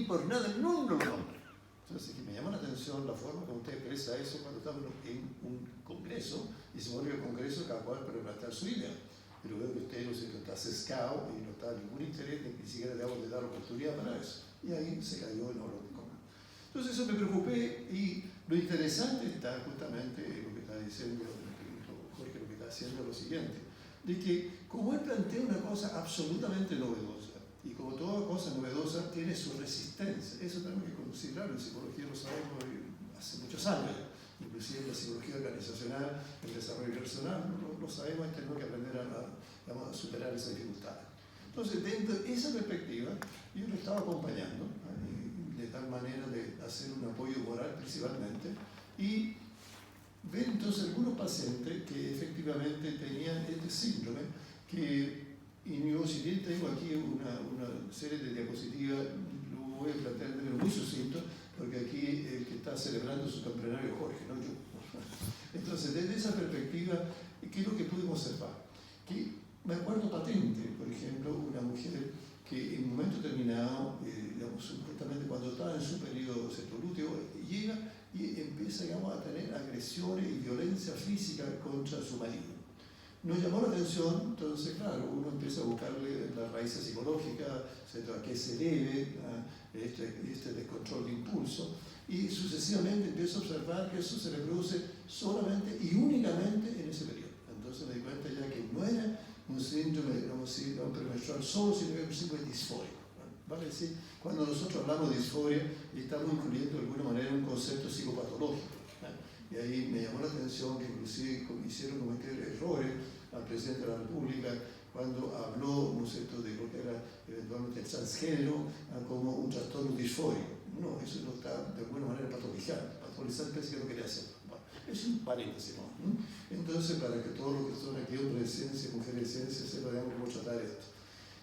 ni por nada en el mundo lo nombra. Entonces, que me llama la atención la forma como usted expresa eso cuando estamos en un congreso y se vuelve el congreso cada cual para plantear su idea. Pero veo que usted no está sesgado y no está ningún interés, ni siquiera le damos de dar oportunidad para eso. Y ahí se cayó en oro. Entonces eso me preocupé y lo interesante está justamente en lo que está diciendo Jorge, lo que está haciendo lo siguiente, de que como él plantea una cosa absolutamente novedosa, y como toda cosa novedosa tiene su resistencia, eso tenemos que considerarlo, en psicología lo sabemos hace muchos años, inclusive en la psicología organizacional, el desarrollo personal, lo sabemos y tenemos que aprender a superar esa dificultad. Entonces, dentro de esa perspectiva, yo lo estaba acompañando, de tal manera de hacer un apoyo moral principalmente, y ver entonces algunos pacientes que efectivamente tenían este síndrome, y yo si bien tengo aquí una serie de diapositivas, lo voy a plantear de manera muy sucinto, porque aquí el que está celebrando su campeonato es Jorge, no yo. Entonces, desde esa perspectiva, ¿qué es lo que pude observar? Que me acuerdo patente, por ejemplo, una mujer que en un momento determinado, supuestamente cuando estaba en su periodo cetolúteo, llega y empieza, a tener agresiones y violencia física contra su marido. Nos llamó la atención, entonces, claro, uno empieza a buscarle las raíces psicológicas, a qué se debe este descontrol de impulso, y sucesivamente empiezo a observar que eso se le produce solamente y únicamente en ese periodo. Entonces me di cuenta ya que no era un síndrome, premenstrual solo, sino que era un síndrome disfórico. ¿Vale? ¿Sí? Cuando nosotros hablamos de disforia, estamos incluyendo de alguna manera un concepto psicopatológico. Y ahí me llamó la atención que inclusive hicieron cometer errores al presidente de la República cuando habló, ¿no es cierto?, de lo que era eventualmente el transgénero como un trastorno disfórico. No, eso no está de alguna manera patologizado. Patologizar parece que no quería hacerlo. Bueno, es un paréntesis, ¿no? Entonces, para que todos los que son aquí hombres de ciencia, mujeres de ciencia, sepan cómo tratar esto.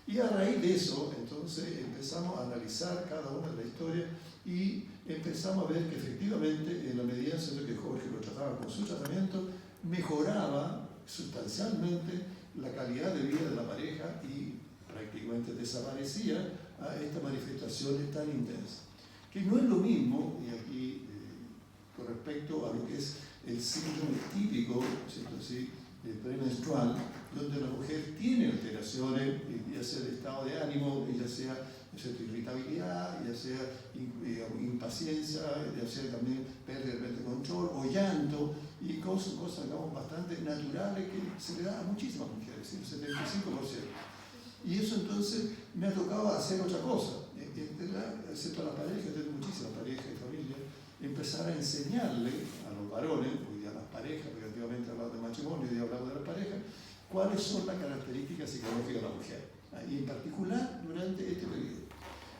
Y a raíz de eso, entonces, empezamos a analizar cada una de las historias y empezamos a ver que efectivamente, en la medida en que Jorge lo trataba con su tratamiento, mejoraba sustancialmente la calidad de vida de la pareja y prácticamente desaparecía a estas manifestaciones tan intensas. Que no es lo mismo, y aquí con respecto a lo que es el síndrome típico, ¿cierto? Sí, premenstrual, donde la mujer tiene alteraciones, ya sea de estado de ánimo, ya sea irritabilidad, ya sea impaciencia, ya sea también pérdida de control o llanto, y cosas digamos, bastante naturales que se le da a muchísimas mujeres, el 75%. Y eso entonces me ha tocado hacer otra cosa, excepto a las parejas, tengo muchísimas parejas y familias, empezar a enseñarle a los varones, hoy a las parejas, porque antiguamente hablaba de matrimonio y hoy hablamos de las parejas, cuáles son las características psicológicas de la mujer, y en particular durante este periodo.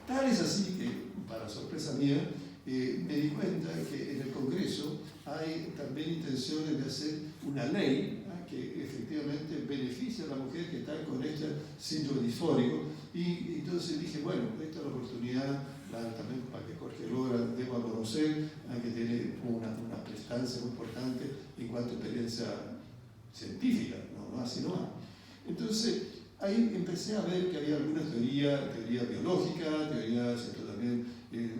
Tal es así que, para sorpresa mía, me di cuenta que en el Congreso hay también intenciones de hacer una ley que efectivamente beneficia a la mujer que está con este síndrome disfórico, y entonces dije, bueno, esta es la oportunidad también para que Jorge Logra deba conocer, que tiene una prestancia muy importante en cuanto a experiencia científica, no así no hay. Entonces, ahí empecé a ver que había alguna teoría biológica, teoría también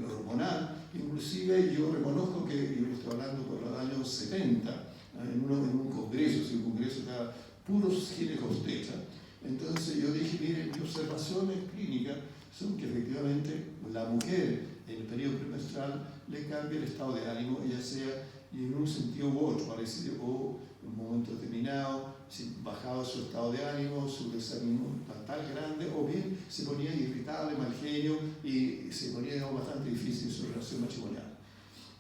hormonal. Inclusive yo reconozco que, yo estoy hablando por los años 70, en un congreso, si un congreso era puros ginecobstetra. Entonces yo dije, miren, mis observaciones clínicas son que efectivamente la mujer en el periodo premenstrual le cambia el estado de ánimo, ya sea en un sentido u otro, parece, o en un momento determinado, si bajaba su estado de ánimo, su desánimo tan grande, o bien se ponía irritable, mal genio, y se ponía bastante difícil su relación matrimonial.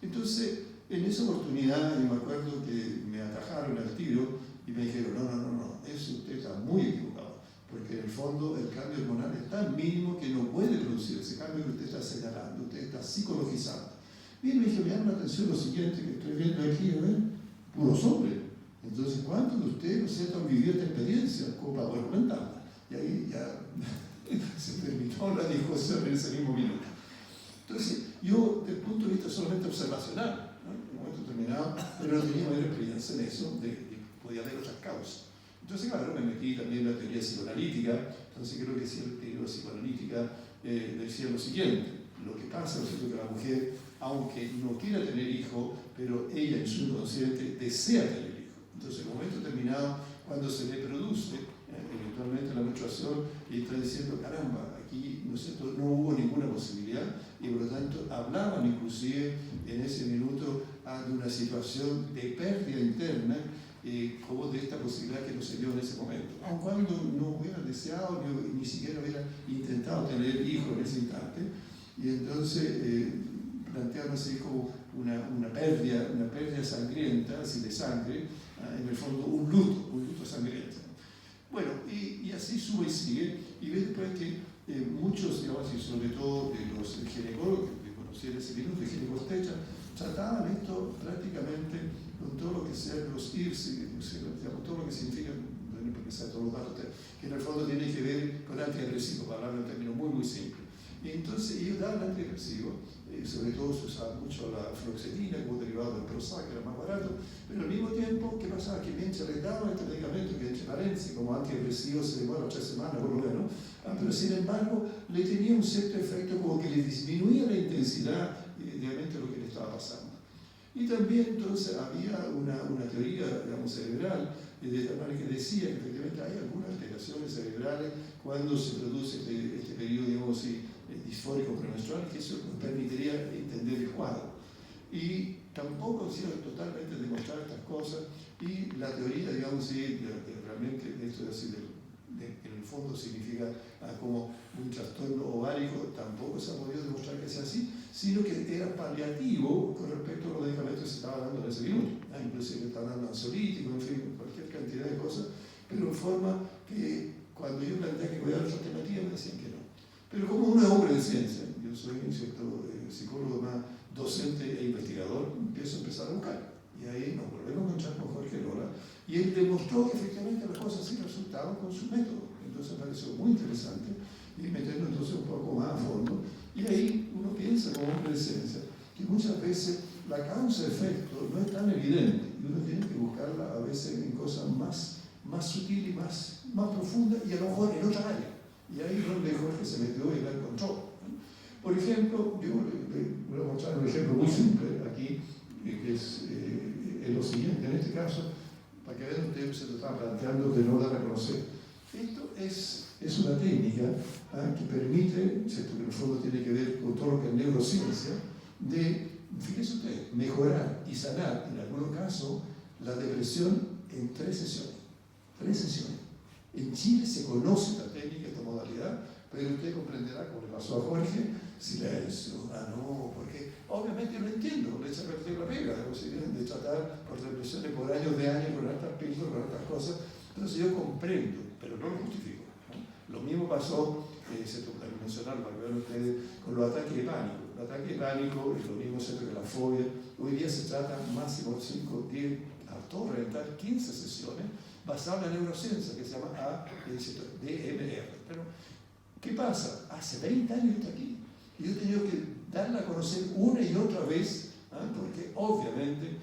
Entonces, en esa oportunidad, yo me acuerdo que me atajaron al tiro y me dijeron, no, eso usted está muy equivocado, porque en el fondo el cambio hormonal es tan mínimo que no puede producir ese cambio que usted está señalando, usted está psicologizando. Bien, me dije, me llama la atención lo siguiente que estoy viendo aquí, puros hombres. Entonces, ¿cuántos de ustedes, ¿no es cierto?, han vivido esta experiencia como para poder comentarla? Y ahí ya se terminó la discusión en ese mismo minuto. Entonces, yo, desde el punto de vista solamente observacional, en un momento determinado, pero no tenía mayor experiencia en eso, podía haber otras causas. Entonces, claro, me metí también en la teoría psicoanalítica. Entonces, creo que si la teoría psicoanalítica decía lo siguiente: lo que pasa, ¿no es cierto?, que la mujer, aunque no quiera tener hijo, pero ella en su inconsciente desea tener hijo. Entonces, en un momento determinado, cuando se le produce eventualmente la menstruación, y está diciendo, caramba, aquí, ¿no es cierto?, no hubo ninguna posibilidad, y por lo tanto hablaban inclusive en ese minuto de una situación de pérdida interna, como de esta posibilidad que no se dio en ese momento. Aun cuando no hubieran deseado, ni siquiera hubieran intentado tener hijos en ese instante, y entonces plantearon así como una pérdida sangrienta, así de sangre, en el fondo un luto sangriento. Bueno, y así sube y sigue, y ve después que muchos, digamos así, sobre todo los ginecólogos que conocí en ese minuto, de ginecobstetra, trataban esto prácticamente con todo lo que sean los IRS, digamos, todo lo que significa, no porque sabe todos los datos, que en el fondo tiene que ver con antidepresivos, para hablar en términos muy, muy simples. Y entonces ellos daban antidepresivos, sobre todo se usaba mucho la fluoxetina como derivado del Prozac, que era más barato, pero al mismo tiempo, ¿qué pasaba? Que mientras les daban este medicamento, que entre paréntesis, como antidepresivo se demora 3 semanas por lo menos, pero sin embargo le tenía un cierto efecto como que le disminuía la intensidad de lo que le estaba pasando. Y también entonces había una teoría, digamos, cerebral, de tal manera que decía que efectivamente hay algunas alteraciones cerebrales cuando se produce este periodo, digamos, disfórico premenstrual, que eso nos permitiría entender el cuadro. Y tampoco han sido totalmente demostrar estas cosas, y la teoría, digamos, realmente esto de así, en el fondo significa como un trastorno ovárico, tampoco se ha podido demostrar que sea así, sino que era paliativo con respecto a los medicamentos que se estaban dando en ese minuto. Inclusive estaban dando ansiolíticos, en fin, cualquier cantidad de cosas, pero en forma que cuando yo planteé que cuidar otra alternativa me decían que no. Pero como uno es hombre de ciencia, yo soy un cierto psicólogo más docente e investigador, empiezo a empezar a buscar. Y ahí nos volvemos a encontrar con Jorge Lola, y él demostró que efectivamente las cosas sí resultaban con su método. Entonces me pareció muy interesante, y meterlo entonces un poco más a fondo. Y ahí uno piensa como hombre de ciencia que muchas veces la causa-efecto no es tan evidente, y uno tiene que buscarla a veces en cosas más sutiles y más profundas, y a lo mejor en otra área. Y ahí es donde Jorge se metió y la encontró. Por ejemplo, yo le voy a mostrar un ejemplo muy simple aquí, que es lo siguiente. En este caso, para que vean ustedes, se lo están planteando de no dar a conocer. Esto es una técnica que permite, ¿cierto?, que en el fondo tiene que ver con todo lo que es neurociencia, de, fíjense ustedes, mejorar y sanar, en algunos casos, la depresión en 3 sesiones. 3 sesiones. En Chile se conoce esta técnica, esta modalidad, pero usted comprenderá, como le pasó a Jorge, silencio, no, porque obviamente yo lo entiendo, le echa a perder la pega, de tratar por depresiones por años de años, con hartas píldoras, con hartas cosas. Entonces yo comprendo, pero no lo justifico, ¿no? Lo mismo pasó, se mencionaron para que vean ustedes, con los ataques de pánico. El ataque de pánico es lo mismo que la fobia. Hoy día se trata máximo 5, 10, a todo reventar 15 sesiones basadas en la neurociencia, que se llama DMR. Pero, ¿qué pasa? Hace 20 años está aquí. Y yo he tenido que darla a conocer una y otra vez, porque obviamente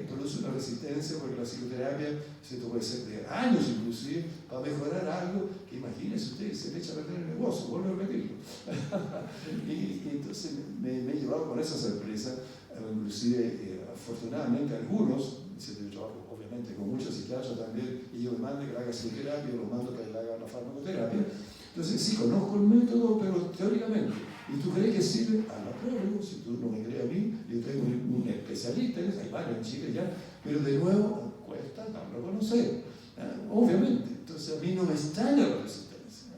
produce una resistencia, porque la psicoterapia puede ser de años inclusive, para mejorar algo que, imagínense ustedes, se le echa a perder el negocio, vuelve a repetirlo. y entonces me he llevado con esa sorpresa, inclusive afortunadamente algunos, yo trabajo obviamente con muchos psiquiatras también, y yo me mando que le haga psicoterapia, los mando para que le haga la farmacoterapia. Entonces sí, conozco el método, pero teóricamente. ¿Y tú crees que sirve? A la prueba, si tú no me crees a mí, yo tengo un especialista en eso, hay varios en Chile ya, pero de nuevo cuesta darlo a conocer, obviamente. Entonces a mí no me extraña la resistencia,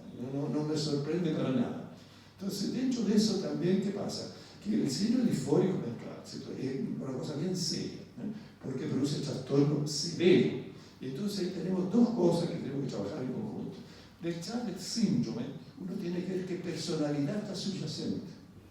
no me sorprende para nada. Entonces dentro de eso también, ¿qué pasa? Que el síndrome disfórico menstrual, ¿cierto?, es una cosa bien seria, porque produce trastorno severo. Y entonces ahí tenemos 2 cosas que tenemos que trabajar en conjunto. Detrás del síndrome, uno tiene que ver qué personalidad está subyacente.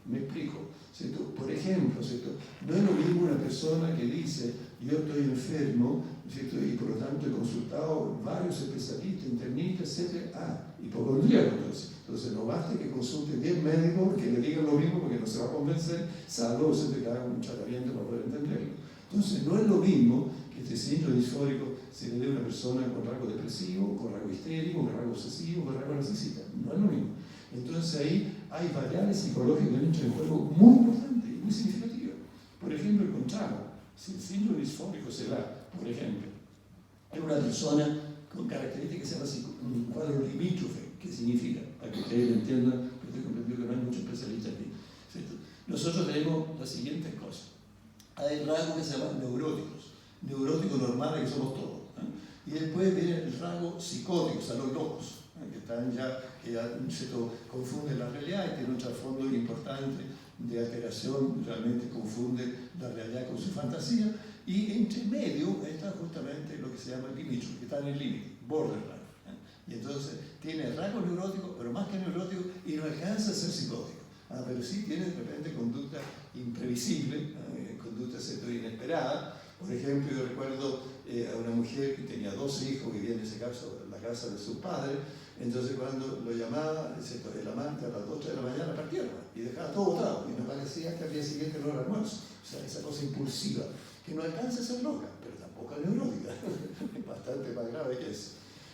Me explico, ¿cierto? Por ejemplo, ¿cierto?, no es lo mismo una persona que dice, yo estoy enfermo, ¿cierto?, y por lo tanto he consultado varios especialistas, internistas, etc. Hipocondríaco, entonces no basta que consulte 10 médicos que le digan lo mismo, porque no se va a convencer, salvo que haga un tratamiento para poder entenderlo. Entonces no es lo mismo que este síndrome disfórico se le dé a una persona con rasgo depresivo, con rasgo histérico, con rasgo obsesivo, con rasgo narcisista. No es lo mismo. Entonces ahí hay variables psicológicas que entran en juego muy importantes y muy significativas. Por ejemplo, encontramos, si el síndrome disfórico se da, por ejemplo, en una persona con características que se llama un cuadro limítrofe, ¿qué significa? Para que ustedes lo entiendan, porque he comprendido que no hay muchos especialistas aquí, ¿cierto? Nosotros tenemos las siguientes cosas. Hay rasgos que se llaman neuróticos normales que somos todos, ¿eh? Y después viene el rasgo psicótico, o sea, los locos, ¿eh? que ya se confunden la realidad y tienen un trasfondo importante de alteración, realmente confunde la realidad con su fantasía, y entre medio está justamente lo que se llama el limítrofe, que está en el límite, borderline, ¿eh? Y entonces tiene rasgos neuróticos, pero más que neuróticos, y no alcanza a ser psicótico, pero sí tiene de repente conducta imprevisible, conducta inesperada. Por ejemplo, yo recuerdo a una mujer que tenía 12 hijos, vivía en ese caso en la casa de su padre. Entonces cuando lo llamaba, el amante a las 2 de la mañana partía y dejaba todo botado y me parecía que al día siguiente no era almuerzo. O sea, esa cosa impulsiva que no alcanza a ser loca, pero tampoco es neurótica, es bastante más grave que eso.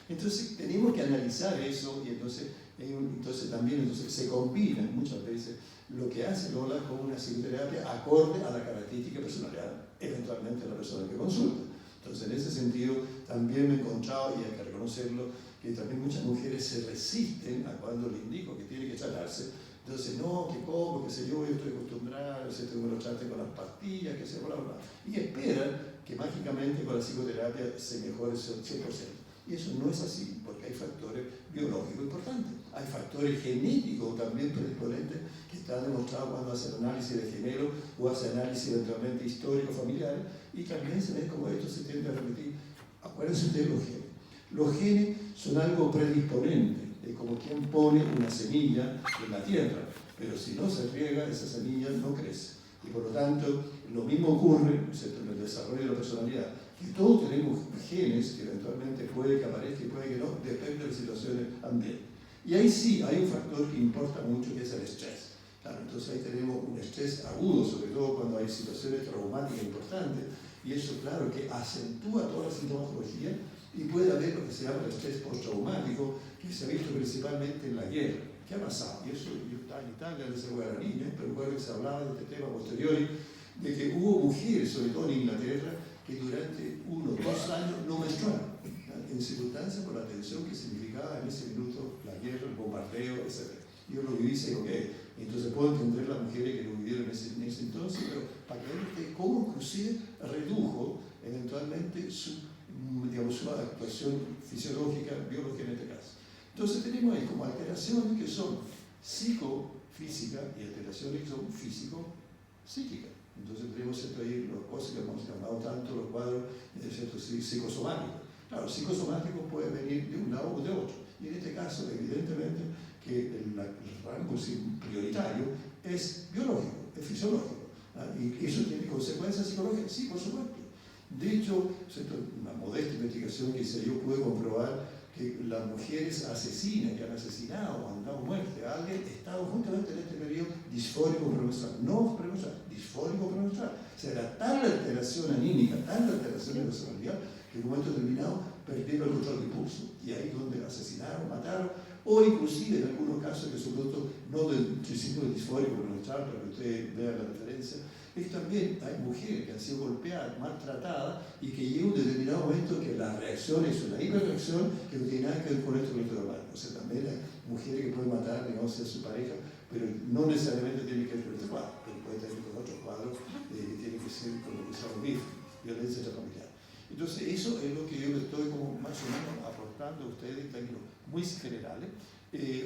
Entonces tenemos que analizar eso y entonces también se combina muchas veces lo que hace Lola con una psicoterapia acorde a la característica personalidad, eventualmente a la persona que consulta. Entonces, en ese sentido, también me he encontrado, y hay que reconocerlo, que también muchas mujeres se resisten a cuando le indico que tiene que tratarse. Entonces, no, que como, que sé yo estoy acostumbrada, que me lo trate con las pastillas, que sé, bla, bla, bla. Y esperan que mágicamente con la psicoterapia se mejore el 100%. Y eso no es así, porque hay factores biológicos importantes. Hay factores genéticos también predisponentes que están demostrados cuando hacen análisis de género o hacen análisis eventualmente histórico familiares, y también se ve como esto se tiende a repetir. Acuérdense ustedes los genes. Los genes son algo predisponente, es como quien pone una semilla en la tierra, pero si no se riega, esa semilla no crece. Y por lo tanto, lo mismo ocurre, ¿cierto?, en el desarrollo de la personalidad, que todos tenemos genes que eventualmente puede que aparezca y puede que no, depende de las situaciones ambientales. Y ahí sí hay un factor que importa mucho, que es el estrés. Claro, entonces ahí tenemos un estrés agudo, sobre todo cuando hay situaciones traumáticas importantes, y eso, claro, que acentúa toda la sintomatología, y puede haber lo que se llama el estrés postraumático, que se ha visto principalmente en la guerra. ¿Qué ha pasado? Y eso yo estaba en Italia desde que era niña, pero recuerdo que se hablaba de este tema posterior, de que hubo mujeres, sobre todo en Inglaterra, que durante 1 o 2 años no menstruaron, en circunstancias por la tensión que significaba en ese minuto la guerra, el bombardeo, etc. Yo lo viví, sé lo que es. Entonces puedo entender las mujeres que lo vivieron en ese entonces, pero para que vean cómo inclusive redujo eventualmente su actuación fisiológica, biológica en este caso. Entonces tenemos ahí como alteraciones que son psicofísicas y alteraciones que son físico-psíquicas. Entonces tenemos ahí las cosas que hemos llamado tanto los cuadros psicosomáticos. Claro, psicosomático puede venir de un lado o de otro. Y en este caso, evidentemente, que el rango prioritario es biológico, es fisiológico. Y eso tiene consecuencias psicológicas, sí, por supuesto. De hecho, una modesta investigación que hice yo, pude comprobar que las mujeres asesinas que han asesinado o han dado muerte a alguien estaban justamente en este periodo disfórico premenstrual, no premenstrual, disfórico premenstrual. O sea, era tal la alteración anímica, tal la alteración de la personalidad, que en un momento determinado perdieron el control del pulso. Y ahí es donde asesinaron, mataron, o inclusive en algunos casos que son producto no del síndrome disfórico premenstrual, para que ustedes vean la referencia, es también hay mujeres que han sido golpeadas, maltratadas, y que llega un determinado momento que la reacción es una hiperreacción que no tiene nada que ver con esto que estoy hablando. O sea, también hay mujeres que pueden matar, digamos, a su pareja, pero no necesariamente tiene que ver con este cuadro, pero puede tener con otros cuadros que tienen que ser con lo que se llama violencia intrafamiliar. Entonces, eso es lo que yo le estoy como más o menos aportando a ustedes en términos muy generales.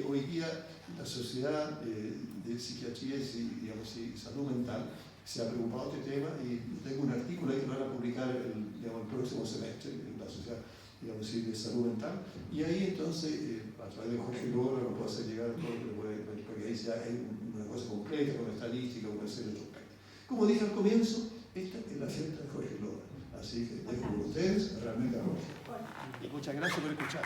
Hoy día la sociedad de psiquiatría y salud mental se ha preocupado de este tema, y tengo un artículo ahí que lo van a publicar el próximo semestre en la sociedad de salud mental, y ahí entonces a través de Jorge Lora lo puedo hacer llegar a todo lo que puede, porque ahí ya hay una cosa completa con estadística, con una serie de otros aspectos. Como dije al comienzo, esta es la fiesta de Jorge Lora, así que dejo con ustedes realmente a Jorge. Y muchas gracias por escuchar.